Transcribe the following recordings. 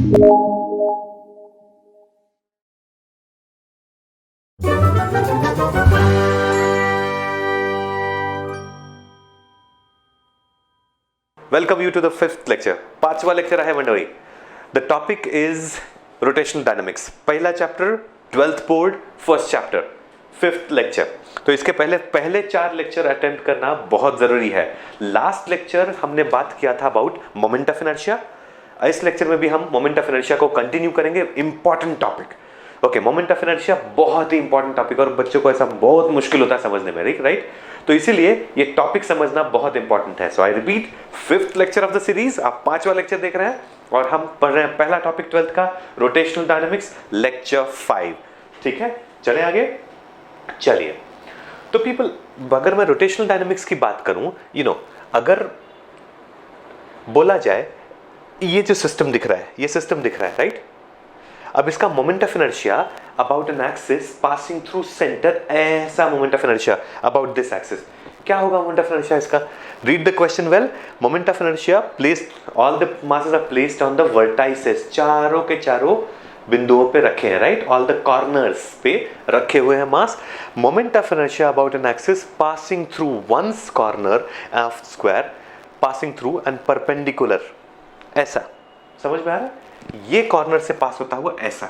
Welcome you to the fifth lecture. पांचवा lecture है मंडोई. The topic is rotational dynamics. पहला chapter 12th board, first chapter, fifth lecture. तो इसके पहले 4 lecture attempt करना बहुत जरूरी है. लास्ट लेक्चर हमने बात किया था अबाउट मोमेंट ऑफ इनर्शिया. इस लेक्चर में भी हम मोमेंट ऑफ इनर्शिया को कंटिन्यू करेंगे. Important topic. Okay, moment of inertia बहुत ही इंपॉर्टेंट टॉपिक और बच्चों को ऐसा बहुत मुश्किल होता है समझने में, राइट? तो इसीलिए ये टॉपिक समझना बहुत इंपॉर्टेंट है. So I repeat, fifth lecture of the series. आप 5वां लेक्चर देख रहे हैं और हम पढ़ रहे हैं पहला टॉपिक 12th का, रोटेशनल डायनामिक्स, लेक्चर 5. ठीक है, चले आगे. चलिए, तो पीपल, अगर मैं रोटेशनल डायनामिक्स की बात करूं, अगर बोला जाए ये जो सिस्टम दिख रहा है, ये सिस्टम दिख रहा है, राइट? अब इसका moment of inertia about an axis passing through centre, ऐसा moment of inertia about this axis. क्या होगा मोमेंट ऑफ इनर्शिया इसका? Read the question well. Moment of inertia placed, all the masses are placed on the vertices. चारों के चारों बिंदुओं पे रखे हैं, राइट? ऑल द कॉर्नर्स पे रखे हुए हैं mass. Moment of inertia about an axis passing through one's corner of square, passing through and perpendicular. ऐसा समझ में आ रहा है? ये कॉर्नर से पास होता हुआ ऐसा.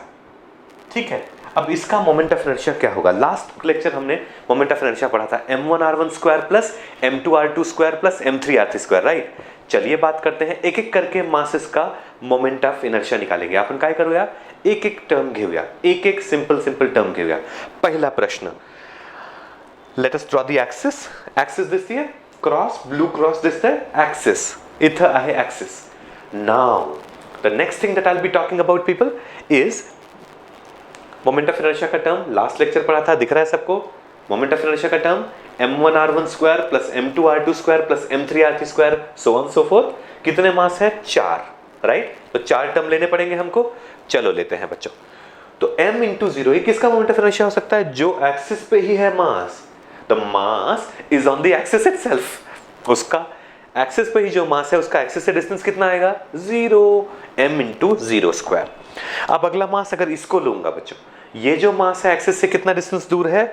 ठीक है, अब इसका मोमेंट ऑफ इनर्शिया क्या होगा? लास्ट लेक्चर हमने मोमेंट ऑफ इनर्शिया पढ़ा था m1r1 square plus m2r2 square plus m3r3 square, right? चलिए बात करते हैं, एक एक करके मासेस का मोमेंट ऑफ इनर्शिया निकालेंगे. आपण काय करूया? एक एक टर्म घेऊया, एक एक सिंपल टर्म घेऊया. पहला प्रश्न, let us draw the axis. Axis दिसतीये, क्रॉस, ब्लू क्रॉस दिसतंय, एक्सिस. इथं आहे axis. Now the next thing that I'll be talking about, people, is moment of inertia का टर्म. लास्ट लेक्चर पढ़ा था, दिख रहा है सबको? मोमेंट ऑफ इनर्शिया का term m1r1 square plus m2r2 square plus m3r3 square, so on so fourth. कितने मास है? 4, राइट? तो 4 टर्म लेने पड़ेंगे हमको. चलो लेते हैं बच्चों. तो m इंटू 0, ये किसका मोमेंट ऑफ इनर्शिया हो सकता है? जो एक्सिस पे ही है mass. The mass is on the axis itself. उसका एक्सिस पे ही जो मास है, उसका एक्सिस से डिस्टेंस कितना आएगा? 0. m into 0 square. अब अगला मास अगर इसको लूंगा बच्चों, ये जो मास है एक्सिस से कितना डिस्टेंस दूर है?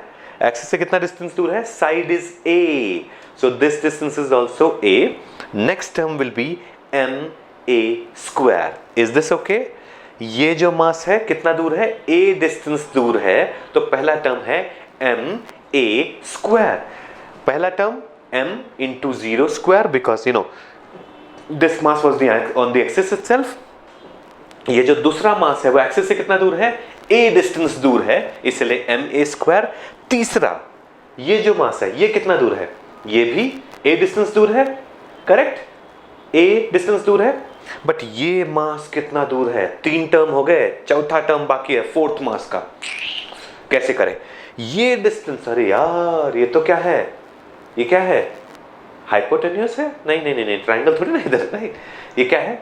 एक्सिस से कितना डिस्टेंस दूर है? Side is a, so this distance is also a. Next term will be ma square. Is this okay? ये जो मास है कितना दूर है? a डिस्टेंस दूर है, तो पहला टर्म है ma स्क्वायर. पहला term m into 0 square, because this mass was on the axis itself. ये जो दूसरा मास है वो एक्सिस से कितना दूर है? a डिस्टेंस दूर है, इसलिए ma स्क्वायर. तीसरा, ये जो मास है ये कितना दूर है? ये भी a डिस्टेंस दूर है, करेक्ट? a डिस्टेंस दूर है, बट ये मास कितना दूर है? 3 टर्म हो गए, चौथा टर्म बाकी है, फोर्थ मास का. कैसे करें? ये डिस्टेंस, अरे यार ये तो क्या है? ये क्या है? हाइपोटेन्यूस है? नहीं, ट्राइंगल थोड़ी ना इधर, राइट? ये क्या है?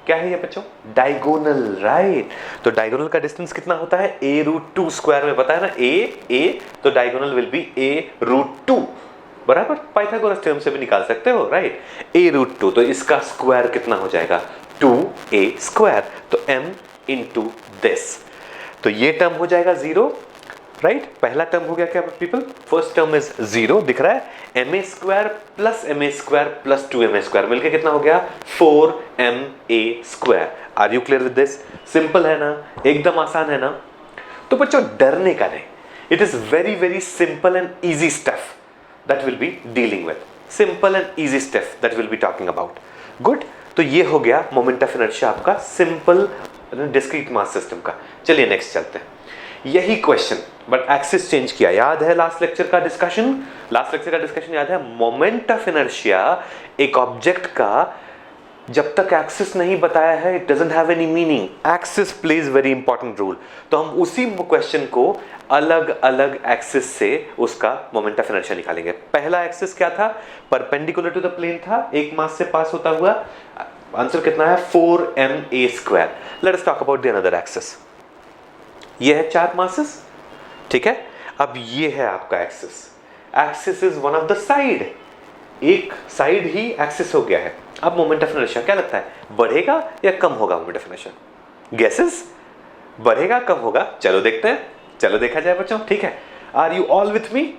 क्या है ये बच्चों? Diagonal, right? तो डायगोनल का डिस्टेंस कितना होता है? a√2 स्क्वायर में बताया ना, a, तो डायगोनल विल बी a√2, बराबर? पाइथागोरस थ्योरम से भी निकाल सकते हो, राइट? a√2, तो इसका स्क्वायर कितना हो जाएगा? 2a square. तो m इंटू दिस, तो ये टर्म हो जाएगा 0, राइट? पहला टर्म हो गया क्या पीपल? फर्स्ट टर्म इज 0, दिख रहा है? ma square plus ma square plus 2ma square मिलके कितना हो गया? 4ma square. Are you clear with this? Simple है ना? एकदम आसान है ना? तो बच्चों डरने का नहीं. It is very very simple and easy stuff that will be dealing with. Simple and easy stuff that will be talking about. Good. तो ये हो गया मोमेंट ऑफ इनर्शिया आपका, सिंपल डिस्क्रीट मास सिस्टम का. चलिए नेक्स्ट चलते हैं. यही क्वेश्चन बट एक्सिस चेंज किया. याद है लास्ट लेक्चर का डिस्कशन? लास्ट लेक्चर का डिस्कशन याद है? मोमेंट ऑफ इनर्शिया एक ऑब्जेक्ट का जब तक एक्सिस नहीं बताया है, it doesn't have any meaning. Axis plays very important role. तो हम उसी क्वेश्चन को अलग अलग एक्सिस से उसका मोमेंट ऑफ इनर्शिया निकालेंगे. पहला एक्सिस क्या था? परपेंडिकुलर टू द प्लेन था, एक मास से पास होता हुआ. आंसर कितना है? 4ma square. Let us talk about the another axis. ये है 4 मासेस, ठीक है? अब ये है आपका axis. Axis is one of the side. एक साइड ही एक्सिस हो गया है. अब मोमेंट ऑफ इनर्शिया क्या लगता है, बढ़ेगा या कम होगा मोमेंट ऑफ इनर्शिया? गेसेस, बढ़ेगा कम होगा? चलो देखते हैं, चलो देखा जाए बच्चों, ठीक है। Are you all with me?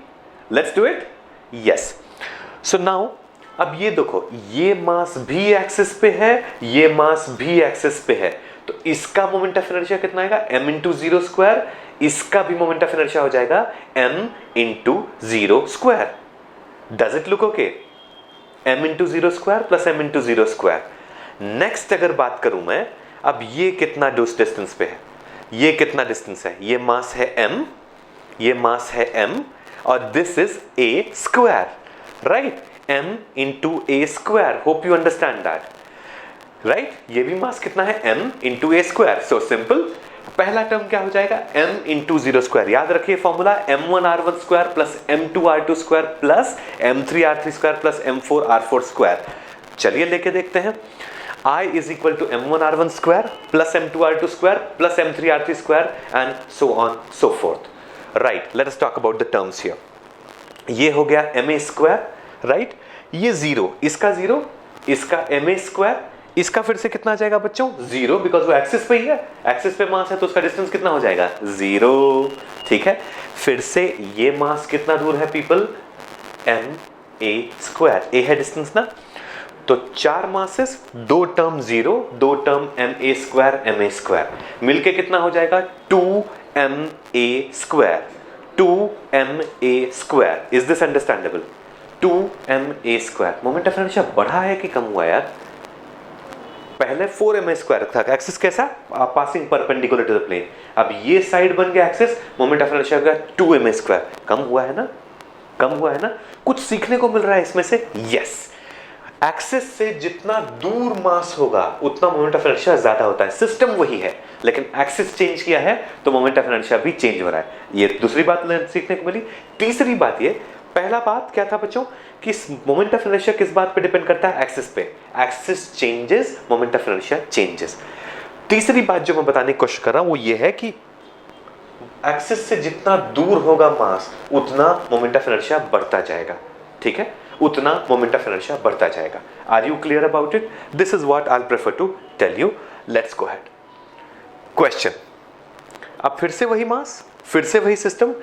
Let's do it. Yes. So now अब ये देखो, ये मास भी एक्सिस पे है, ये मास भी एक्सिस पे है, तो इसका मोमेंट ऑफ इनर्शिया कितना आएगा, m इंटू जीरो स्क्वायर। इसका भी मोमेंट ऑफ इनर्शिया हो जाएगा m into zero square. Does it look okay? m into zero square plus m into zero square. Next अगर बात करूं मैं, अब ये कितना डिस्टेंस पे है, ये कितना डिस्टेंस है, ये मास है m, ये मास है m, और this is a square, right? m into a square. Hope you understand that, right? ये भी मास कितना है, m into a square. So simple, पहला टर्म क्या हो जाएगा, m इंटू जीरो स्क्वायर। याद रखिए formula, m1r1 square plus m2r2 square plus m3r3 square plus m4r4 square. चलिए लेके देखते हैं। I is equal to m1r1 square plus m2r2 square plus m3r3 square and so on so fourth, right? Let us talk about the terms here. ये हो गया ma square, right? ये zero, इसका zero, इसका ma स्क्वायर, इसका फिर से कितना आ जाएगा बच्चों, जीरो, बिकॉज वो एक्सिस पे ही है, एक्सिस पे मास है तो उसका डिस्टेंस कितना हो जाएगा, जीरो, ठीक है। फिर से ये मास कितना दूर है पीपल, ma स्क्वायर, a है डिस्टेंस ना, तो चार मासेस, दो टर्म जीरो, दो टर्म ma स्क्वायर मिलके कितना हो जाएगा, 2ma square, 2ma square. Is this understandable? 2ma square. Moment of inertia बढ़ा है कि कम हुआ यार? पहले 4ma स्क्वायर था, एक्सिस कैसा, passing perpendicular to the plane. अब ये साइड बन गया एक्सिस, मोमेंट ऑफ इनर्शिया हो गया 2ma स्क्वायर। कम हुआ है ना, कम हुआ है ना? कुछ सीखने को मिल रहा है इसमें से। यस, एक्सिस से जितना दूर मास होगा उतना मोमेंट ऑफ इनर्शिया ज्यादा होता है। सिस्टम वही है, लेकिन एक्सिस चेंज किया है तो मोमेंट ऑफ इनर्शिया भी चेंज हो रहा है। ये दूसरी बात सीखने को मिली। तीसरी बात ये, पहला बात क्या था बच्चों कि मोमेंट ऑफ इनर्शिया किस बात पे डिपेंड करता है, एक्सिस पे। Axis changes, moment of inertia changes. तीसरी बात जो मैं बताने की कोशिश कर रहा हूं वो ये है कि एक्सिस से जितना दूर होगा मास उतना मोमेंट ऑफ इनर्शिया बढ़ता जाएगा, ठीक है? उतना मोमेंट ऑफ इनर्शिया बढ़ता जाएगा। Are you clear about it? This is what I prefer to tell you. Let's go ahead. Question, अब फिर से वही मास, फिर से वही system,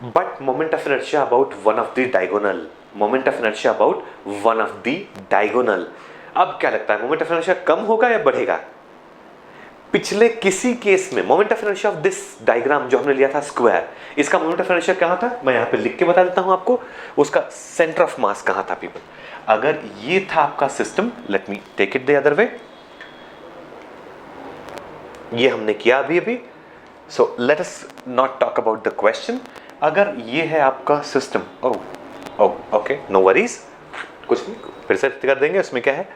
but moment of inertia about one of the diagonal. Moment of inertia about one of the diagonal. अब क्या लगता है, मोमेंट ऑफ इनर्शिया कम होगा या बढ़ेगा? पिछले किसी केस में moment of inertia of this diagram जो हमने लिया था स्क्वायर, इसका मोमेंट ऑफ इनर्शिया कहां था, मैं यहां पे लिख के बता देता हूं आपको। उसका सेंटर ऑफ मास कहां था पीपल? अगर ये था आपका system, let me take it the other way, ये हमने किया अभी अभी। So let us not talk about the question. अगर ये है आपका सिस्टम, ओके, नो वरीज, कुछ नहीं, फिर से कर देंगे। उसमें क्या है,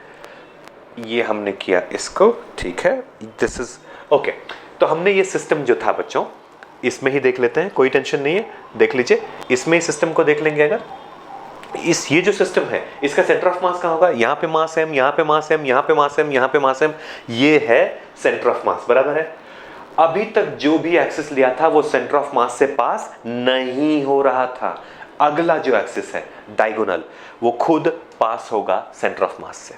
ये हमने किया इसको, ठीक है, दिस इज ओके। तो हमने ये सिस्टम जो था बच्चों, इसमें ही देख लेते हैं, कोई टेंशन नहीं है, देख लीजिए। इसमें ही सिस्टम को देख लेंगे। अगर ये जो सिस्टम है, इसका सेंटर ऑफ मास कहाँ होगा? यहाँ पे मास m, यहाँ पे मास m, यहाँ पे मास m, यहाँ पे मास m, ये है सेंटर ऑफ मास, बराबर है। अभी तक जो भी एक्सिस लिया था वो सेंटर ऑफ मास से पास नहीं हो रहा था। अगला जो एक्सिस है डायगोनल, वो खुद पास होगा सेंटर ऑफ मास से।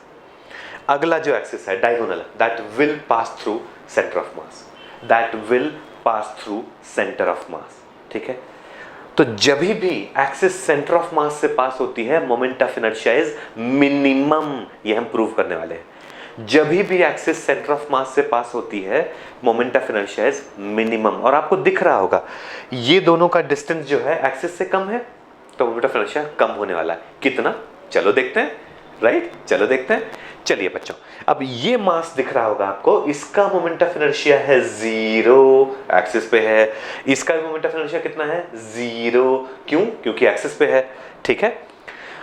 अगला जो एक्सिस है diagonal, that will pass through centre of mass, that will pass through centre of मास, ठीक है? तो जब भी एक्सिस सेंटर ऑफ मास से पास होती है, moment of inertia is minimum, ये हम प्रूव करने वाले हैं। जब भी एक्सिस सेंटर ऑफ मास से पास होती है, moment of inertia is minimum. और आपको दिख रहा होगा ये दोनों का डिस्टेंस जो है एक्सिस से कम है, तो मोमेंट ऑफ इनर्शिया कम होने वाला है। कितना? चलो देखते हैं, राइट? चलो देखते हैं। चलिए बच्चों, अब ये मास दिख रहा होगा आपको, इसका मोमेंट ऑफ इनर्शिया है जीरो, एक्सिस पे है। इसका मोमेंट ऑफ इनर्शिया कितना है? जीरो। क्यों? क्योंकि एक्सिस पे है, ठीक है?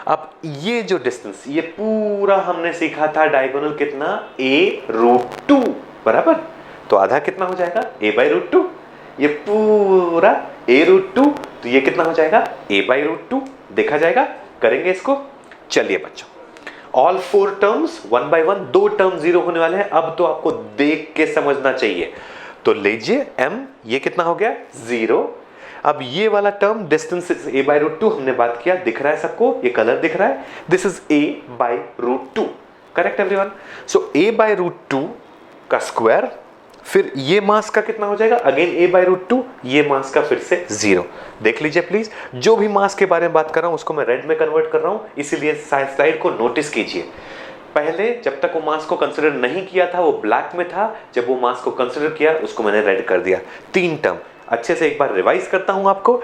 अब ये जो डिस्टेंस, ये पूरा हमने सीखा था डायगोनल कितना, a√2, बराबर। तो आधा कितना हो जाएगा, a/√2। ये पूरा a√2, तो ये कितना हो जाएगा, a/√2। देखा जाएगा, करेंगे इसको। चलिए बच्चों, all four terms one by one, दो टर्म जीरो होने वाले हैं। अब तो आपको देख के समझना चाहिए। तो लीजिए m, ये कितना हो गया, जीरो। अब ये वाला टर्म डिस्टेंस a/√2 हमने बात किया, दिख रहा है सबको, ये कलर दिख रहा है, this is a/√2। Correct everyone? So a by root two का स्क्वायर, फिर ये मास का कितना हो जाएगा, again a by root two, ये मास का फिर से 0। देख लीजिए प्लीज, जो भी मास के बारे में बात कर रहा हूं उसको मैं रेड में कन्वर्ट कर रहा हूं, इसीलिए स्लाइड को नोटिस कीजिए। पहले जब तक वो मास को कंसिडर नहीं किया था वो ब्लैक में था, जब वो मास को कंसिडर किया उसको मैंने रेड कर दिया। 3 टर्म अच्छे से एक बार रिवाइज करता हूं आपको।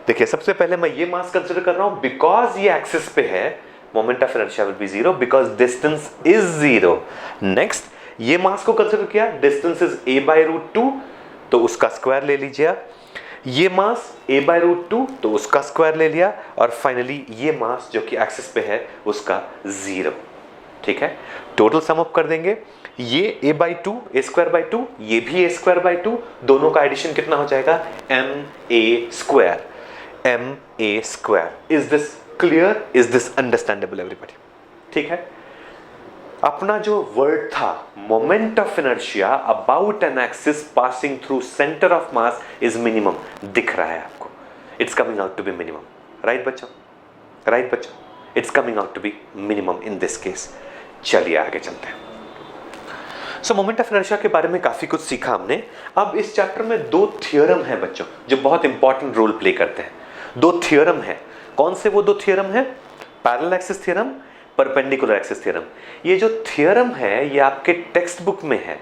देखिए सबसे पहले मैं ये मास कंसिडर कर रहा हूं, बिकॉज ये एक्सिस पे है moment of inertia will be 0 because distance is 0। Next ये मास को कंसिडर किया, distance is a by root two, तो उसका स्क्वायर ले लीजिए। ये mass a by root two, तो उसका स्क्वायर ले लिया। और फाइनली ये मास जो कि एक्सिस पे है उसका 0। ठीक है, टोटल सम अप कर देंगे, ये a by two, A square by two, ये भी ए स्क्वायर बाई टू, दोनों का एडिशन कितना हो जाएगा, ma square, ma square. Is this clear, is this understandable everybody? ठीक है, अपना जो वर्ड था moment of inertia about an axis passing through centre of mass is minimum, दिख रहा है आपको, it's coming out to be minimum. Right बच्चों, राइट बच्चों, it's coming out to be minimum in this case. चलिए आगे चलते हैं। सो मोमेंट ऑफ इनर्शिया के बारे में काफी कुछ सीखा हमने। अब इस चैप्टर में 2 थ्योरम है बच्चों जो बहुत इंपॉर्टेंट रोल प्ले करते हैं। 2 थ्योरम है, कौन से वो 2 थ्योरम है, parallel axis theorem, perpendicular axis theorem. ये जो थ्योरम है ये आपके टेक्स्ट बुक में है,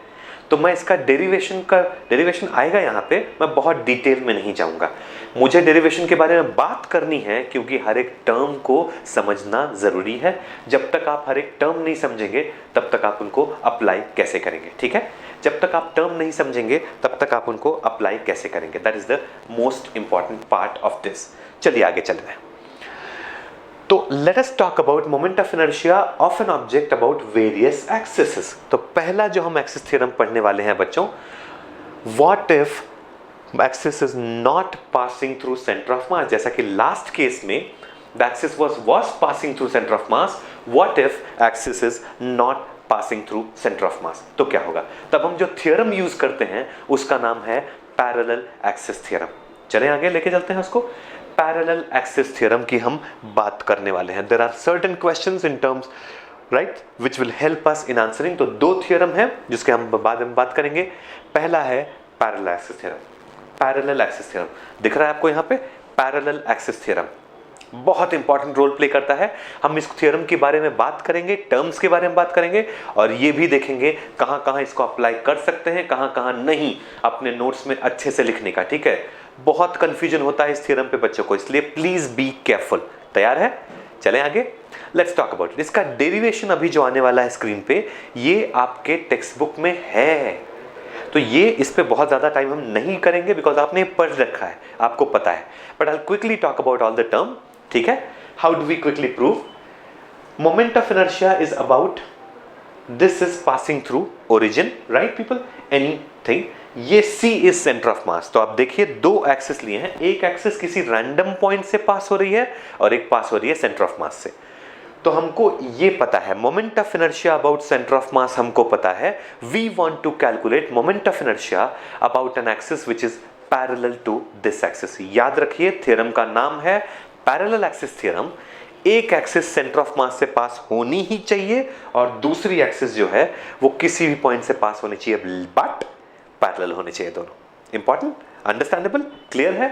तो मैं इसका डेरिवेशन आएगा यहाँ पे, मैं बहुत डिटेल में नहीं जाऊंगा। मुझे डेरिवेशन के बारे में बात करनी है क्योंकि हर एक टर्म को समझना जरूरी है। जब तक आप हर एक टर्म नहीं समझेंगे तब तक आप उनको अप्लाई कैसे करेंगे? ठीक है, जब तक आप टर्म नहीं समझेंगे तब तक आप उनको अप्लाई कैसे करेंगे? That is the most important part of this. चलिए आगे चल रहे हैं। तो let us talk about moment of inertia of an object about various axis. तो पहला जो हम एक्सिस थ्योरम पढ़ने वाले हैं बच्चों, what if axis is not passing through centre of मास। जैसा कि लास्ट केस में the axis was passing through centre of mass, what if axis is not passing through centre of mass, तो क्या होगा? तब हम जो थ्योरम यूज करते हैं उसका नाम है पैरेलल एक्सिस थ्योरम। चलें आगे लेके चलते हैं उसको। पैरेलल एक्सिस थ्योरम की हम बात करने वाले हैं। There are certain questions in terms right which will help us in answering. तो 2 थ्योरम है जिसके हम बाद में बात करेंगे। पहला है parallel axis theorem. Parallel axis theorem दिख रहा है आपको यहाँ पे, पैरेलल एक्सिस थ्योरम बहुत इंपॉर्टेंट रोल प्ले करता है। हम इस थ्योरम के बारे में बात करेंगे, टर्म्स के बारे में बात करेंगे और ये भी देखेंगे कहाँ कहाँ इसको अप्लाई कर सकते हैं, कहाँ कहाँ नहीं, अपने नोट्स में अच्छे से लिखने का। ठीक है, बहुत कंफ्यूजन होता है इस थ्योरम पे बच्चों को, इसलिए प्लीज बी केयरफुल। तैयार है? चलें आगे, लेट्स टॉक अबाउट इट। इसका डेरिवेशन अभी जो आने वाला है स्क्रीन पे, ये आपके टेक्स्ट बुक में है, तो ये इस पे बहुत ज्यादा टाइम हम नहीं करेंगे बिकॉज आपने पढ़ रखा है, आपको पता है। But I quickly talk about all the term. ठीक है, how do we quickly prove? Moment of inertia is about this is passing through origin, right people, anything. ये C इज सेंटर ऑफ मास। तो आप देखिए 2 एक्सिस लिए हैं, एक एक्सिस किसी रैंडम पॉइंट से पास हो रही है और एक पास हो रही है सेंटर ऑफ मास से। तो हमको ये पता है moment of inertia about centre of mass, हमको पता है। We want to calculate moment of inertia about an axis which is parallel to this axis. याद रखिए थ्योरम का नाम है पैरेलल एक्सिस थ्योरम। एक एक्सिस सेंटर ऑफ मास से पास होनी ही चाहिए और दूसरी एक्सिस जो है वो किसी भी पॉइंट से पास होनी चाहिए, बट पैरेलल होने चाहिए दोनों। इंपॉर्टेंट, अंडरस्टैंडेबल, क्लियर है?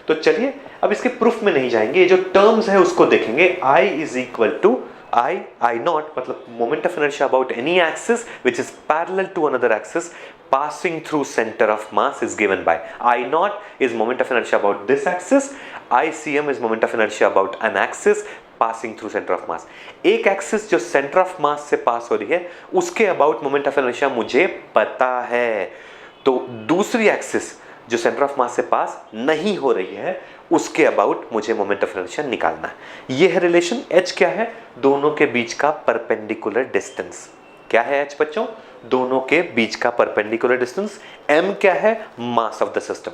तो चलिए अब इसके प्रूफ में नहीं जाएंगे, ये जो टर्म्स है उसको देखेंगे। I is equal to I nought, मतलब moment of inertia about any axis which is parallel to another axis passing through center of mass is given by I naught is moment of inertia about this axis, ICM is moment of inertia about an axis passing through center of mass। एक axis जो centre of mass से पास हो रही है उसके about moment of inertia मुझे पता है, तो दूसरी एक्सिस जो सेंटर ऑफ मास से पास नहीं हो रही है उसके अबाउट मुझे मोमेंट ऑफ इनर्शिया निकालना है। ये है रिलेशन। H क्या है? दोनों के बीच का परपेंडिकुलर डिस्टेंस। क्या है H बच्चों? दोनों के बीच का परपेंडिकुलर डिस्टेंस। M क्या है? मास ऑफ द सिस्टम,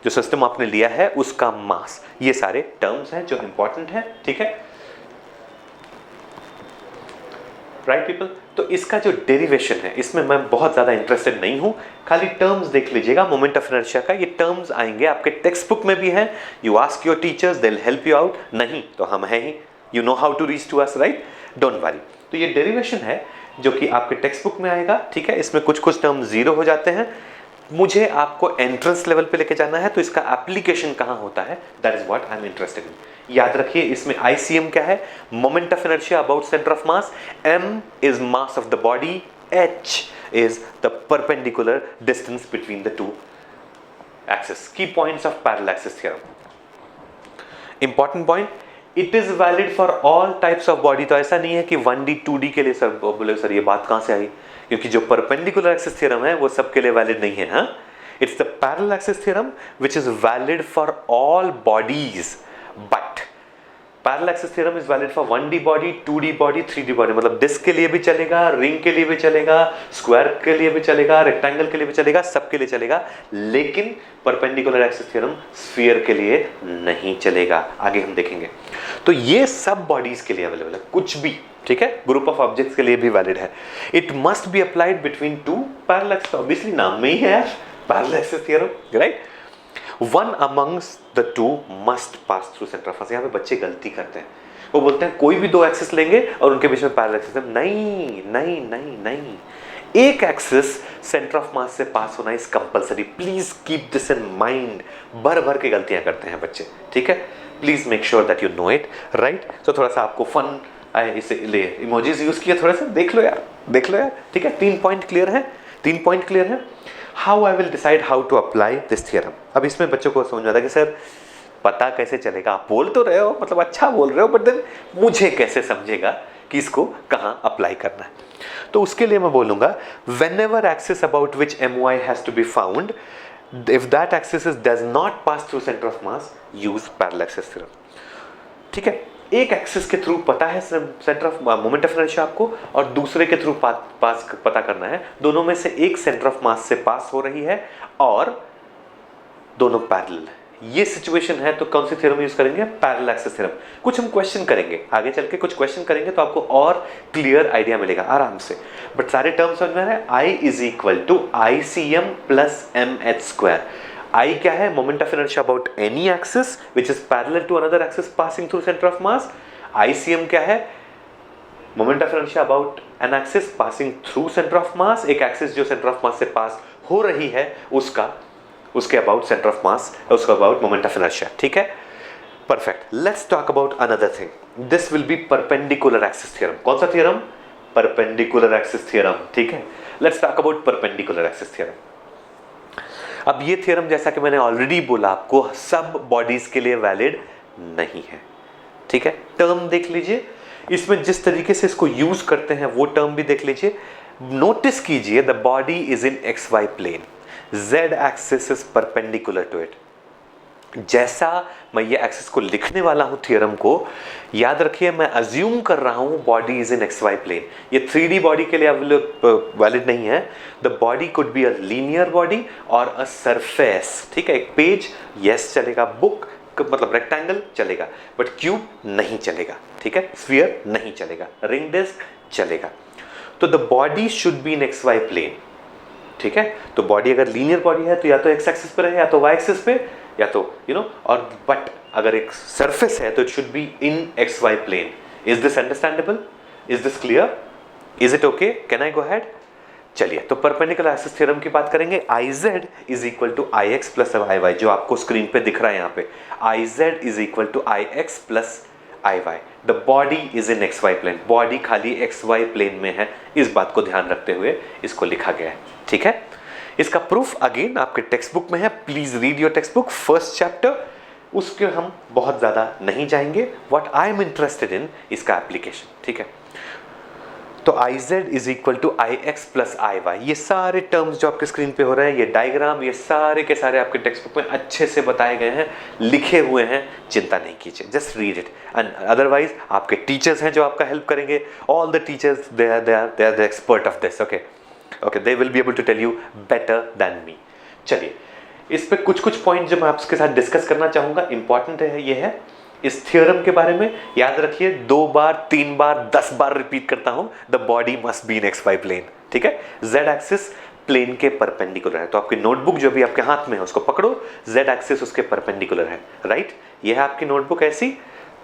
जो सिस्टम आपने लिया है उसका मास। ये सारे टर्म्स हैं जो इंपॉर्टेंट है। ठीक है, राइट पीपल? तो इसका जो डेरिवेशन है इसमें मैं बहुत ज्यादा इंटरेस्टेड नहीं हूं, खाली टर्म्स देख लीजिएगा मोमेंट ऑफ इनर्शिया का। ये टर्म्स आएंगे आपके टेक्स्ट बुक में भी है, you ask your teachers, they will help you out. नहीं तो हम हैं ही, you know how to reach to us, right? Don't worry. तो तो ये डेरिवेशन है जो कि आपके टेक्स्ट बुक में आएगा, ठीक है। इसमें कुछ कुछ टर्म जीरो हो जाते हैं। मुझे आपको एंट्रेंस लेवल पे लेके जाना है, तो इसका एप्लीकेशन कहाँ होता है, that is what I am interested इन। याद रखिए इसमें ICM क्या है, moment of inertia about centre of mass, M is mass of the body, H is the perpendicular distance between the two axes. Key points of parallel axis theorem. Important point, it is valid for all types of body. तो ऐसा नहीं है कि 1D 2D के लिए sir बोले sir ये बात कहाँ से आई, क्योंकि जो perpendicular axis theorem है वो सबके लिए valid नहीं है, हाँ। It's the parallel axis theorem which is valid for all bodies, but parallel axis theorem is valid for 1D body, 2D body, 3D body. मतलब डिस्क के लिए भी चलेगा, रिंग के लिए भी चलेगा, स्क्वायर के लिए भी चलेगा, रेक्टेंगल के लिए भी चलेगा, सबके लिए चलेगा। लेकिन परपेंडिकुलर एक्सिस थ्योरम स्फीयर के लिए नहीं चलेगा, आगे हम देखेंगे। तो ये सब बॉडीज के लिए अवेलेबल है, कुछ भी, ठीक है। ग्रुप ऑफ ऑब्जेक्ट्स के लिए भी वैलिड है। It must be applied between two parallel axis, obviously नाम में ही है यार parallel axis theorem, right. One amongst the two must pass through center of mass। यहाँ पे बच्चे गलती करते हैं, वो बोलते हैं कोई भी दो एक्सिस लेंगे और उनके बीच में पैरेलल एक्सिस है। नहीं नहीं नहीं नहीं, एक एक्सिस सेंटर ऑफ मास से पास होना is compulsory. Please keep this in mind. भर भर के गलतियां करते हैं बच्चे, ठीक है। Please make sure that you know it, right. तो थोड़ा सा आपको फन आए, इसलिए इमोजीज यूज किया, थोड़ा सा देख लो यार, देख लो यार, ठीक है। 3 पॉइंट क्लियर है, 3 पॉइंट क्लियर है। How I will decide how to apply this theorem. अब इसमें बच्चों को समझ आता है कि सर पता कैसे चलेगा, आप बोल तो रहे हो, मतलब अच्छा बोल रहे हो, बट देन मुझे कैसे समझेगा कि इसको कहाँ अप्लाई करना है। तो उसके लिए मैं बोलूँगा whenever axis about which my has to be found, if that axis does not pass through center of mass, use parallel axis theorem, ठीक है। एक एक्सिस के थ्रू पता है centre of moment of inertia आपको, और दूसरे के थ्रू पास पता करना है। दोनों में से एक सेंटर ऑफ मास से पास हो रही है और दोनों पैरेलल है। ये सिचुएशन है, तो कौन सी थ्योरम यूज करेंगे, पैरेलल एक्सिस थ्योरम। कुछ हम क्वेश्चन करेंगे आगे चल के, कुछ क्वेश्चन करेंगे तो आपको और क्लियर आइडिया मिलेगा आराम से। बट सारे टर्म्स समझ में आ रहे हैं। I is equal to ICM plus MH square. I क्या है, moment of inertia about any axis which is parallel to another axis passing through centre of mass. ICM क्या है, moment of inertia about an axis passing through centre of mass. एक axis जो centre of mass से पास हो रही है उसका, उसके अबाउट सेंटर ऑफ मास, उसका अबाउट मोमेंट ऑफ इनर्शिया, ठीक है। Perfect. Let's talk about another thing. This will be perpendicular axis theorem. कौन सा थ्योरम, परपेंडिकुलर एक्सिस थ्योरम, ठीक है। Let's talk about perpendicular axis theorem. अब ये थ्योरम जैसा कि मैंने ऑलरेडी बोला आपको, सब बॉडीज के लिए वैलिड नहीं है, ठीक है। टर्म देख लीजिए, इसमें जिस तरीके से इसको यूज करते हैं वो टर्म भी देख लीजिए। नोटिस कीजिए, the body is in XY plane, Z axis is perpendicular to it. जैसा मैं ये एक्सिस को लिखने वाला हूं थ्योरम को, याद रखिए मैं अज्यूम कर रहा हूं body is in XY plane. ये 3D बॉडी के लिए वैलिड नहीं है। The body could be a linear body और अ सरफेस, ठीक है। एक पेज यस चलेगा, बुक मतलब रेक्टेंगल चलेगा, बट क्यूब नहीं चलेगा, ठीक है। स्फीयर नहीं चलेगा, रिंग डिस्क चलेगा। तो the body should be in XY plane, ठीक है। तो बॉडी अगर लीनियर बॉडी है तो या तो x एक्सिस पे रहे, या तो y एक्सिस पे, या तो और बट अगर एक सरफेस है तो it should be in XY plane. Is this understandable, is this clear, is it okay, can I go ahead. चलिए, तो परपेंडिकुलर एक्सिस थ्योरम की बात करेंगे। IZ is equal to IX plus IY, जो आपको स्क्रीन पे दिख रहा है यहाँ पे। IZ is equal to IX plus IY। The body is in XY plane, body खाली XY प्लेन में है, इस बात को ध्यान रखते हुए इसको लिखा गया है, ठीक है। इसका प्रूफ अगेन आपके टेक्स्ट बुक में है, please read your textbook, first chapter. उसके हम बहुत ज्यादा नहीं जाएंगे। What I am interested in, इसका एप्लीकेशन, ठीक है। तो IZ is equal to IX plus IY, ये सारे टर्म्स जो आपके स्क्रीन पे हो रहे हैं, ये डायग्राम, ये सारे के सारे आपके टेक्स्ट बुक में अच्छे से बताए गए हैं, लिखे हुए हैं, चिंता नहीं कीजिए, just read it. And otherwise आपके टीचर्स हैं जो आपका हेल्प करेंगे, all the teachers they are the expert of this, okay, they will be able to tell you better than me. चलिए, इस पे कुछ पॉइंट जो मैं आपके साथ डिस्कस करना चाहूँगा, इंपॉर्टेंट है, ये है इस थ्योरम के बारे में। याद रखिए, 2 बार 3 बार 10 बार रिपीट करता हूं, the body must be in XY plane, ठीक है। Z एक्सिस प्लेन के परपेंडिकुलर है, तो आपकी नोटबुक जो भी आपके हाथ में है उसको पकड़ो, Z एक्सिस उसके परपेंडिकुलर है, राइट। ये है आपकी नोटबुक ऐसी,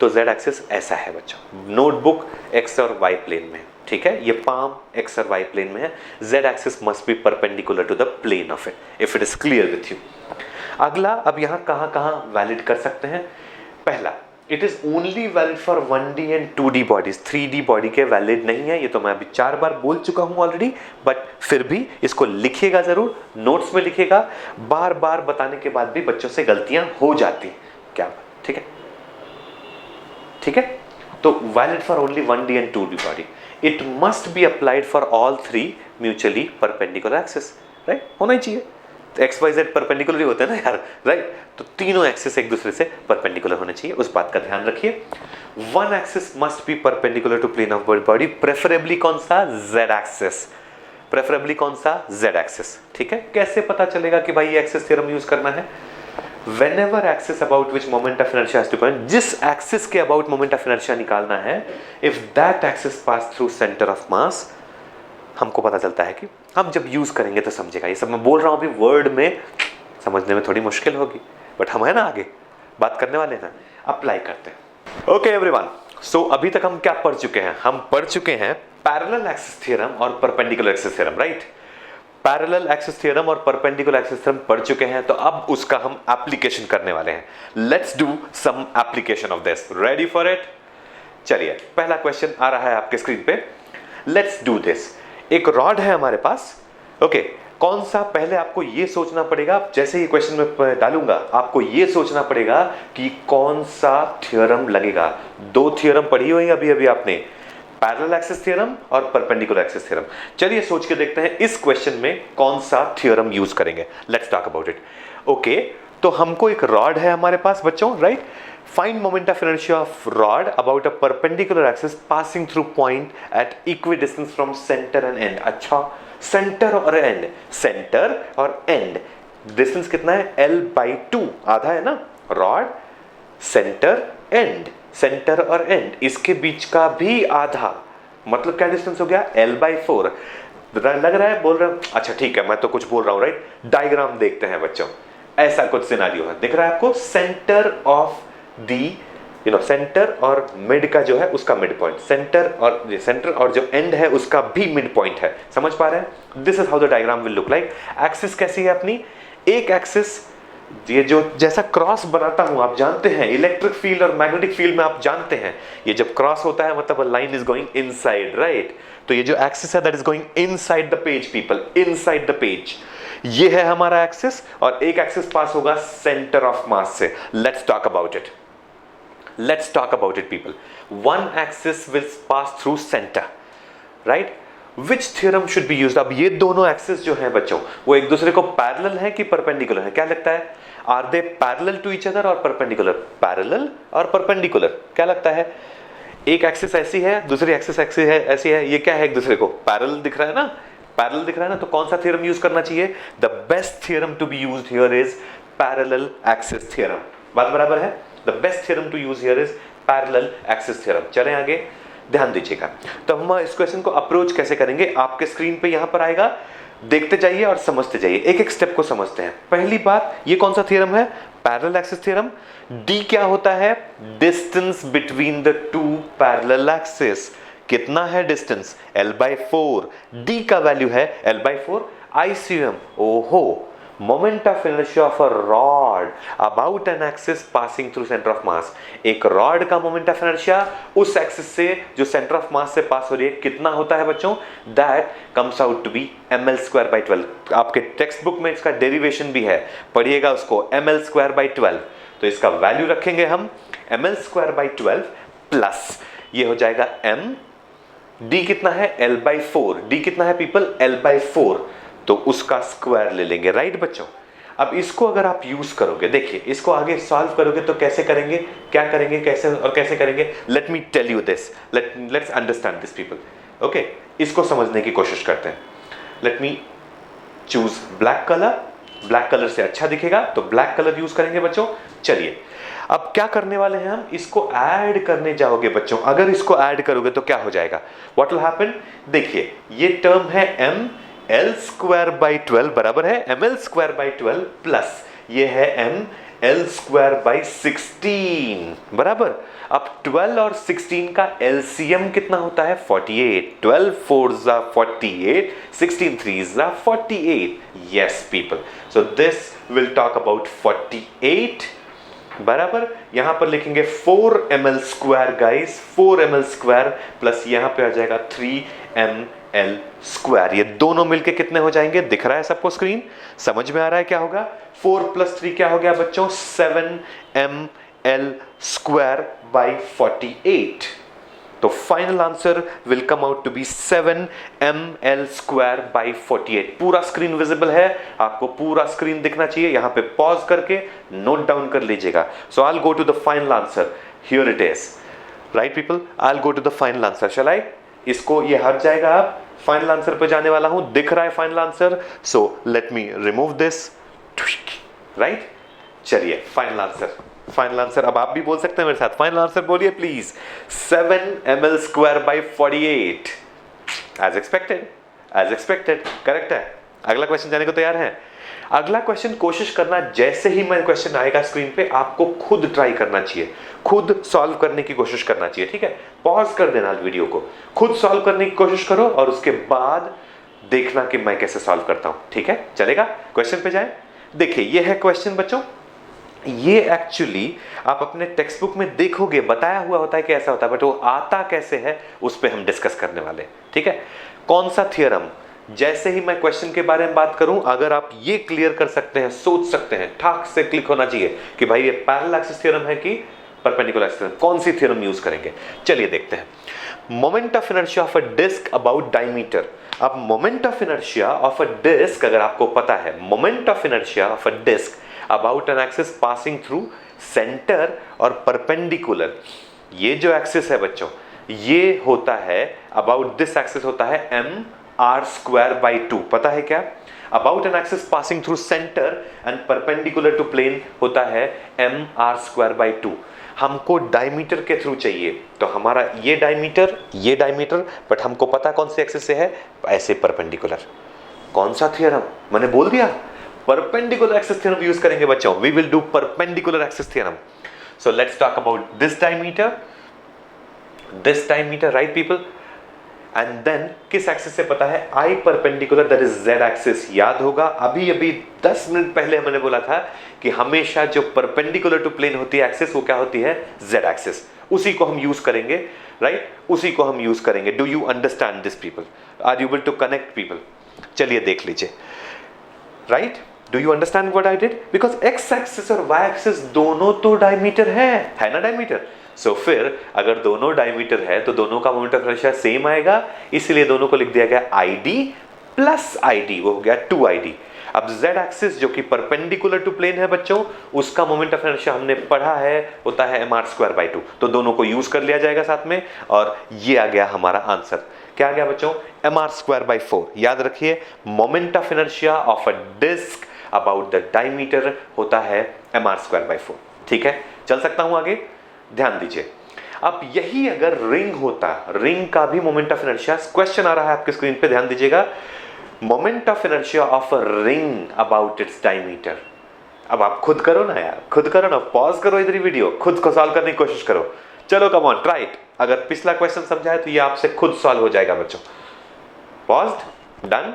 तो Z एक्सिस ऐसा है बच्चों, नोटबुक X और Y प्लेन में। ठीक है, ये पाम एक्स और वाई प्लेन में है, Z axis must be perpendicular to the plane of it if it is clear with you. अगला, अब यहां कहां कहां वैलिड कर सकते हैं? पहला, it is only valid for 1D and 2D bodies, 3D body के वैलिड नहीं है। ये तो मैं अभी 4 बार बोल चुका हूं ऑलरेडी, बट फिर भी इसको लिखिएगा जरूर, नोट्स में लिखिएगा। बार बार बताने के बाद भी बच्चों से गलतियां हो जाती हैं, क्या? ठीक है, ठीक है। तो valid for only 1D and 2D body, it must be applied for all 3 mutually perpendicular axis, right? होना ही चाहिए। एक्स वाई जेड परपेंडिकुलर ही होते हैं ना यार, राइट? तो तीनों एक्सिस एक दूसरे से परपेंडिकुलर होने चाहिए, उस बात का ध्यान रखिए। One axis must be perpendicular to plane of body, preferably कौन सा? Z axis. प्रेफरेबली कौन सा? Z axis. ठीक है, कैसे पता चलेगा कि भाई ये एक्सिस थ्योरम यूज करना है? Whenever axis about which moment of inertia has to point, जिस एक्सिस के अबाउट मोमेंट ऑफ इनर्शिया निकालना है, if that axis pass through center of mass, हमको पता चलता है कि हम जब यूज करेंगे तो समझेगा। ये सब मैं बोल रहा हूं अभी वर्ड में, समझने में थोड़ी मुश्किल होगी, बट हम है ना आगे बात करने वाले हैं, अप्लाई करते हैं। ओके एवरीवन, सो अभी तक हम क्या पढ़ चुके हैं? हम पढ़ चुके हैं पैरेलल एक्सिस थ्योरम और perpendicular axis theorem, right? Parallel axis theorem और परपेंडिकुलर एक्सिस थ्योरम पढ़ चुके हैं, तो अब उसका हम एप्लीकेशन करने वाले हैं। Let's do some application of this. Ready for it? चलिए, पहला क्वेश्चन आ रहा है आपके स्क्रीन पे। Let's do this. एक रॉड है हमारे पास, ओके कौन सा? पहले आपको ये सोचना पड़ेगा, जैसे ही क्वेश्चन में डालूंगा आपको ये सोचना पड़ेगा कि कौन सा थ्योरम लगेगा। 2 थ्योरम पढ़ी हुई अभी अभी आपने, पैरेलल एक्सिस थ्योरम और परपेंडिकुलर एक्सिस थ्योरम। चलिए सोच के देखते हैं इस क्वेश्चन में कौन सा थ्योरम यूज करेंगे। Let's talk about it. Okay, तो हमको एक रॉड है हमारे पास बच्चों, right? Find moment of inertia of rod about a perpendicular axis passing through point at equidistance from centre and end. अच्छा, सेंटर और एंड, सेंटर और एंड डिस्टेंस कितना है? L/2, आधा है ना? रॉड, सेंटर, एंड, सेंटर और end, इसके बीच का भी आधा, मतलब क्या डिस्टेंस हो गया? L/4। लग रहा है, बोल रहा हूं? अच्छा ठीक है, मैं तो कुछ बोल रहा हूं, राइट? डायग्राम देखते हैं बच्चों। ऐसा कुछ सिनेरियो है, दिख रहा है आपको? सेंटर ऑफ दी, सेंटर और मिड का जो है उसका मिड पॉइंट, सेंटर और जो एंड है उसका भी मिड पॉइंट है। समझ पा रहे हैं? This is how the diagram will look like. Axis कैसी है अपनी? एक एक्सिस, ये जो जैसा क्रॉस बनाता हूं, आप जानते हैं इलेक्ट्रिक फील्ड और मैग्नेटिक फील्ड में आप जानते हैं, ये जब क्रॉस होता है मतलब line is going inside, right? तो ये जो एक्सिस है that is going inside the page people, inside the page. ये है हमारा एक्सिस, और एक एक्सिस पास होगा सेंटर ऑफ मास से। Let's talk about it. Let's talk about it people. One axis will pass through center, right? Which theorem should be used? अब ये दोनों एक्सिस जो हैं बच्चों, वो एक दूसरे को पैरेलल है कि परपेंडिकुलर है? क्या लगता है? Are they parallel to each other और परपेंडिकुलर? पैरेलल और परपेंडिकुलर, क्या लगता है? एक एक्सिस ऐसी है, दूसरी एक्सिस ऐसी है, ये क्या है? एक दूसरे को पैरेलल दिख रहा है ना? पैरेलल दिख रहा है ना? तो कौन सा थ्योरम यूज करना चाहिए? The best theorem to be used here is parallel axis theorem. बात बराबर है? The best theorem to use here is parallel axis theorem. चलें आगे, ध्यान दीजिएगा। तो हम इस क्वेश्चन को अप्रोच कैसे करेंगे? आपके स्क्रीन पे यहां पर आएगा, देखते जाइए और समझते जाइए, एक एक स्टेप को समझते हैं। पहली बात, ये कौन सा थ्योरम है? Parallel axis theorem. D क्या होता है? Distance between the two parallel axis. कितना है डिस्टेंस? L/4। D का वैल्यू है L/4। ICM, ओहो, moment of inertia of a rod about an axis passing through centre of mass. एक रॉड का मोमेंट ऑफ इनर्शिया उस एक्सिस से जो सेंटर ऑफ मास से पास हो रही है कितना होता है बच्चों? That comes out to be ml²/12। आपके टेक्स्ट बुक में इसका डेरिवेशन भी है, पढ़िएगा उसको, ml²/12। तो इसका वैल्यू रखेंगे हम ml²/12 प्लस ये हो जाएगा m। d कितना है? L/4। d कितना है पीपल? L/4, तो उसका स्क्वायर ले लेंगे, राइट बच्चों? अब इसको अगर आप यूज करोगे, देखिए इसको आगे सॉल्व करोगे तो कैसे करेंगे, क्या करेंगे, कैसे और कैसे करेंगे? Let me tell you this, let's understand this people. Okay, इसको समझने की कोशिश करते हैं। Let me choose black colour, black colour से अच्छा दिखेगा तो ब्लैक कलर यूज करेंगे बच्चों। चलिए, अब क्या करने वाले हैं हम? इसको ऐड करने जाओगे बच्चों। अगर इसको ऐड करोगे तो क्या हो जाएगा? What will happen? देखिए, ये टर्म है m L² by 12 बराबर है ml² by 12 प्लस ये है m एल स्क्वायर बाई 16 बराबर। अब 12 और 16 का एलसीएम कितना होता है 48। 12 4 जा 48, 16 3 जा 48। Yes people, so this will talk about 48 बराबर। यहां पर लिखेंगे 4 ml square guys, 4 ml square plus यहां पे आ जाएगा 3 ml स्क्वायर। ये दोनों मिलके कितने हो जाएंगे, दिख रहा है सबको स्क्रीन, समझ में आ रहा है क्या होगा। 4 + 3 क्या हो गया बच्चों, 7 ml स्क्वायर बाई 48। तो final answer will come out to be 7 ml square by 48। पूरा स्क्रीन विजिबल है, आपको पूरा स्क्रीन दिखना चाहिए। यहां पे पॉज करके नोट डाउन कर लीजिएगा। So I will go to the final answer, here it is. Right people, I will go to the final answer. Shall I, इसको ये हट जाएगा, आप फाइनल आंसर पे जाने वाला हूं, दिख रहा है final answer. So let me remove this. Right, चलिए फाइनल आंसर, फाइनल आंसर अब आप भी बोल सकते हैं मेरे साथ, फाइनल आंसर बोलिए please. 7 ml square by 48। As expected, as expected, correct है। अगला क्वेश्चन जाने को तैयार है। अगला क्वेश्चन कोशिश करना, जैसे ही मैं क्वेश्चन आएगा स्क्रीन पे आपको खुद ट्राई करना चाहिए, खुद सॉल्व करने की कोशिश करना चाहिए। ठीक है, पॉज कर देना वीडियो को, खुद सॉल्व करने की कोशिश करो और उसके बाद देखना कि मैं कैसे सॉल्व करता हूं। ठीक है, चलेगा। क्वेश्चन पे जाए। देखिए ये है क्वेश्चन बच्चों, ये एक्चुअली आप अपने टेक्स्ट बुक में देखोगे, बताया हुआ होता है कि ऐसा होता है, बट वो आता कैसे है उस पर हम डिस्कस करने वाले। ठीक है, कौन सा थियरम, जैसे ही मैं क्वेश्चन के बारे में बात करूं, अगर आप ये क्लियर कर सकते हैं, सोच सकते हैं, ठाक से क्लिक होना चाहिए कि भाई ये पैरेलल एक्सिस थ्योरम है कि परपेंडिकुलर एक्सिस थ्योरम, कौन सी थ्योरम यूज करेंगे। चलिए देखते हैं। Moment of inertia of a disc about diameter. अब moment of inertia of a disc अगर आपको पता है, moment of inertia of a disc about an axis passing through centre और परपेंडिकुलर, ये जो एक्सिस है बच्चों, ये होता है अबाउट दिस एक्सिस होता है mr स्क्वायर बाई 2। पता है क्या, about an axis passing through centre and perpendicular to plane होता है mr स्क्वायर बाई 2। हमको डायमीटर के थ्रू चाहिए, तो हमारा ये डायमीटर, बट हमको पता कौन से एक्सिस से है, ऐसे परपेंडिकुलर। कौन सा थ्योरम, मैंने बोल दिया, परपेंडिकुलर एक्सिस थ्योरम यूज करेंगे बच्चों। We will do perpendicular axis theorem. So let's talk about this diameter, right people. And then किस एक्सिस से पता है, I perpendicular, that is Z axis. याद होगा अभी 10 मिनट पहले मैंने बोला था कि हमेशा जो परपेंडिकुलर टू प्लेन होती है एक्सिस, वो क्या होती है, जेड एक्सिस। उसी को हम यूज करेंगे, राइट, उसी को हम यूज करेंगे। Do you understand this people, are you able to connect people. चलिए देख लीजिए, right, do you understand what I did, because X axis और वाई एक्सिस दोनों तो डायमीटर है ना डायमीटर। सो फिर अगर दोनों डायमीटर है तो दोनों का मोमेंट ऑफ इनर्शिया सेम आएगा, इसलिए दोनों को लिख दिया गया ID प्लस ID, वो हो गया 2ID। अब z एक्सिस जो कि परपेंडिकुलर टू प्लेन है बच्चों, उसका मोमेंट ऑफ इनर्शिया हमने पढ़ा है, होता है mr स्क्वायर बाई 2। तो दोनों को यूज कर लिया जाएगा साथ में, और ये आ गया हमारा आंसर। क्या आ गया बच्चों, mr स्क्वायर बाई 4। याद रखिए, moment of inertia of a disc about the diameter होता है mr स्क्वायर बाई 4। ठीक है, चल सकता हूं आगे, ध्यान दीजिए। अब यही अगर रिंग होता, रिंग का भी मोमेंट ऑफ इनर्शिया, क्वेश्चन आ रहा है आपके स्क्रीन पे, ध्यान दीजिएगा। Moment of inertia of a ring about its diameter. अब आप खुद करो ना यार, खुद करो ना, पॉज करो इधर ही वीडियो, खुद को सॉल्व करने की कोशिश करो। चलो कम ऑन, ट्राई इट। अगर पिछला क्वेश्चन समझा है तो ये आपसे खुद सॉल्व हो जाएगा बच्चों। Paused, done,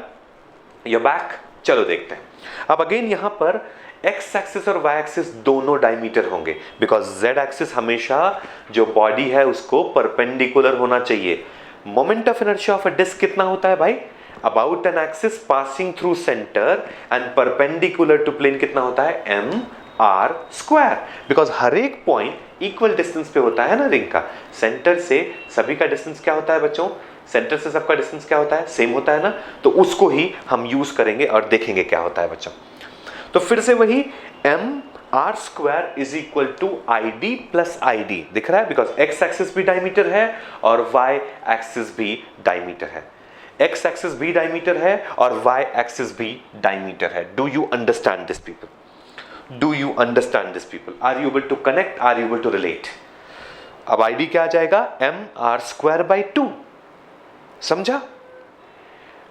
you back. चलो देखते हैं। अब अगेन यहां पर एक्स एक्सिस और वाई एक्सिस दोनों डायमीटर होंगे, बिकॉज जेड एक्सिस हमेशा जो बॉडी है उसको परपेंडिकुलर होना चाहिए। Moment of inertia of a disc कितना होता है भाई, about an axis passing through centre and perpendicular to plane कितना होता है, mr स्क्वायर। बिकॉज हर एक पॉइंट इक्वल डिस्टेंस पे होता है ना रिंग का। सेंटर से सभी का डिस्टेंस क्या होता है बच्चों, सेंटर से सबका डिस्टेंस क्या होता है, सेम होता है ना। तो उसको ही हम यूज करेंगे और देखेंगे क्या होता है बच्चों। तो फिर से वही mr square is equal to ID plus ID, दिख रहा है, बिकॉज x एक्सिस भी डायमीटर है और y एक्सिस भी डायमीटर है। x एक्सिस भी डायमीटर है और y एक्सिस भी डायमीटर है। Do you understand this people, do you understand this people, are you able to connect, are you able to relate. अब ID क्या आ जाएगा, mr स्क्वायर बाई 2, समझा।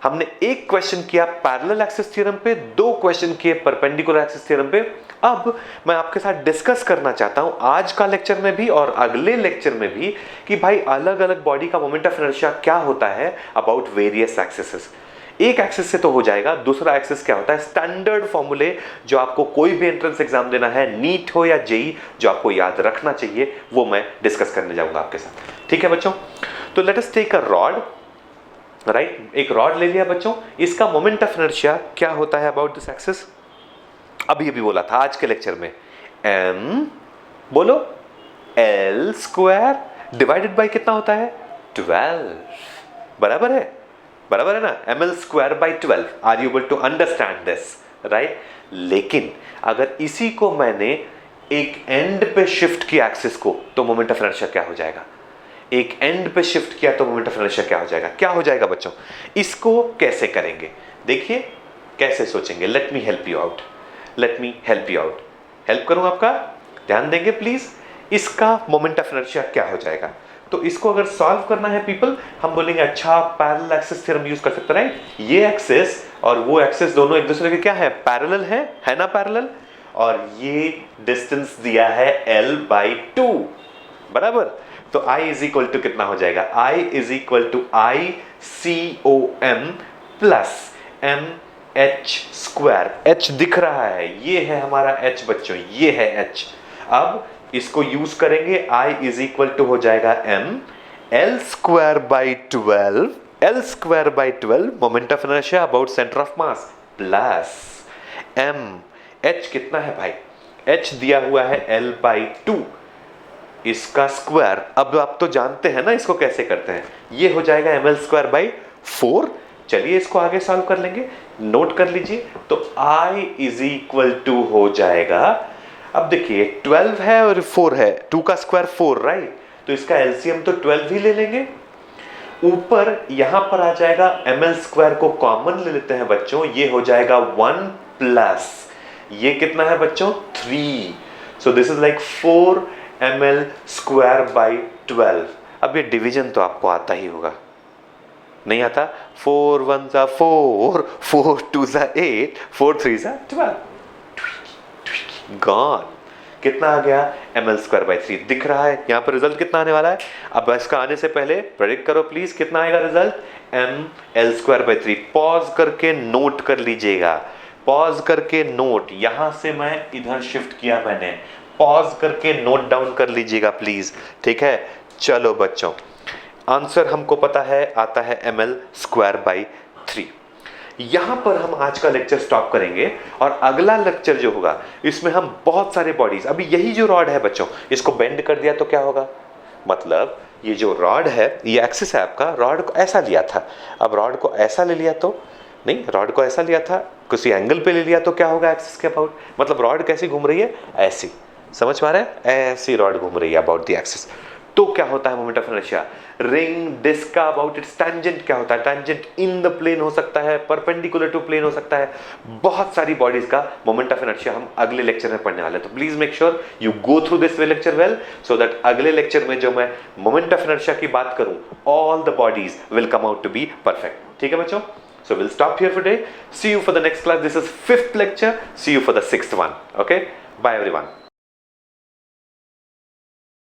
हमने एक क्वेश्चन किया पैरेलल एक्सिस थ्योरम पे, 2 क्वेश्चन किए परपेंडिकुलर एक्सिस थ्योरम पे। अब मैं आपके साथ डिस्कस करना चाहता हूं आज का लेक्चर में भी और अगले लेक्चर में भी कि भाई अलग अलग बॉडी का मोमेंट ऑफ इनर्शिया क्या होता है अबाउट वेरियस एक्सिसेस। एक एक्सिस से तो हो जाएगा, दूसरा एक्सिस क्या होता है, स्टैंडर्ड फॉर्मूले जो आपको कोई भी एंट्रेंस एग्जाम देना है, नीट हो या जेई, जो आपको याद रखना चाहिए, वो मैं डिस्कस करने जाऊंगा आपके साथ। ठीक है बच्चों, तो let us take a rod, right. एक रॉड ले लिया बच्चों, इसका मोमेंट ऑफ इनर्शिया क्या होता है अबाउट दिस एक्सिस, अभी अभी बोला था आज के लेक्चर में, m बोलो l स्क्वायर डिवाइडेड बाय कितना होता है 12, बराबर है, बराबर है ना, ml square by 12। Are you able to understand this, right. लेकिन अगर इसी को मैंने एक एंड पे शिफ्ट किया एक्सिस को, तो मोमेंट ऑफ इनर्शिया क्या हो जाएगा, एक एंड पे शिफ्ट किया तो मोमेंट ऑफ इनर्शिया क्या हो जाएगा, क्या हो जाएगा बच्चों। इसको कैसे करेंगे, देखिए कैसे सोचेंगे, let me help you out, let me help you out, help करूं आपका, ध्यान देंगे प्लीज। इसका मोमेंट ऑफ इनर्शिया क्या हो जाएगा, तो इसको अगर सॉल्व करना है पीपल, हम बोलेंगे अच्छा पैरेलल एक्सिस थ्योरम यूज कर सकते हैं, राइट। ये एक्सिस और वो एक्सिस दोनों एक दूसरे के क्या है, पैरेलल है ना पैरेलल, और ये डिस्टेंस दिया है l/2, बराबर। तो I इज इक्वल टू कितना हो जाएगा, I is equal to ICOM plus MH square. H दिख रहा है, ये है हमारा H बच्चों, ये है H। अब इसको यूज करेंगे, I इज इक्वल टू हो जाएगा M L square by 12, L square by 12 moment of inertia about centre of mass, plus M H कितना है भाई, H दिया हुआ है L/2, इसका स्क्वायर। अब आप तो जानते हैं ना इसको कैसे करते हैं, ये हो जाएगा ml स्क्वायर बाई 4। चलिए इसको आगे सॉल्व कर लेंगे, नोट कर लीजिए। तो I इज इक्वल टू हो जाएगा, अब देखिए 12 है और 4 है, 2 का स्क्वायर 4, राइट। तो इसका एलसीएम तो 12 ही ले लेंगे, ऊपर यहां पर आ जाएगा ml स्क्वायर को कॉमन ले लेते हैं बच्चों, ये हो जाएगा 1 प्लस ये कितना है बच्चों 3, so this is like 4 ml square by 12। अब ये डिवीजन तो आपको आता ही होगा, नहीं आता, 4 1 जा 4, 4 2 जा 8, 4 3 जा 12, गॉन। कितना आ गया ml स्क्वायर बाई 3 दिख रहा है, यहाँ पर रिजल्ट कितना आने वाला है। अब इसका आने से पहले प्रेडिक्ट करो प्लीज, कितना आएगा result, ml square by 3। Pause करके नोट कर लीजिएगा, पॉज करके नोट, यहां से मैं इधर शिफ्ट किया मैंने, पॉज करके नोट डाउन कर लीजिएगा प्लीज, ठीक है। चलो बच्चों, आंसर हमको पता है, आता है ml स्क्वायर बाई 3। यहां पर हम आज का लेक्चर स्टॉप करेंगे और अगला लेक्चर जो होगा इसमें हम बहुत सारे बॉडीज, अभी यही जो रॉड है बच्चों, इसको बेंड कर दिया तो क्या होगा, मतलब ये जो रॉड है, ये एक्सिस है आपका, रॉड को ऐसा लिया था, अब रॉड को ऐसा ले लिया तो नहीं, रॉड को ऐसा लिया था, किसी एंगल पे ले लिया तो क्या होगा एक्सिस के अबाउट, मतलब रॉड कैसी घूम रही है, ऐसी, समझ पा रहे हैं, ऐसी रॉड घूम रही है अबाउट द एक्सिस। तो क्या होता है moment of inertia, ring disc का अबाउट इट्स टैंजेंट क्या होता है, टैंजेंट इन द प्लेन हो सकता है, परपेंडिकुलर टू प्लेन हो सकता है, बहुत सारी बॉडीज का मोमेंट ऑफ इनर्शिया हम अगले लेक्चर में पढ़ने वाले हैं। तो please make sure you go through this lecture well, so that अगले लेक्चर में जो मैं मोमेंट ऑफ इनर्शिया की बात करूं, all the bodies will come out to be perfect. ठीक है बच्चों, so we'll stop here for today, see you for the next class, this is 5th lecture, see you for the 6th one, okay, bye everyone।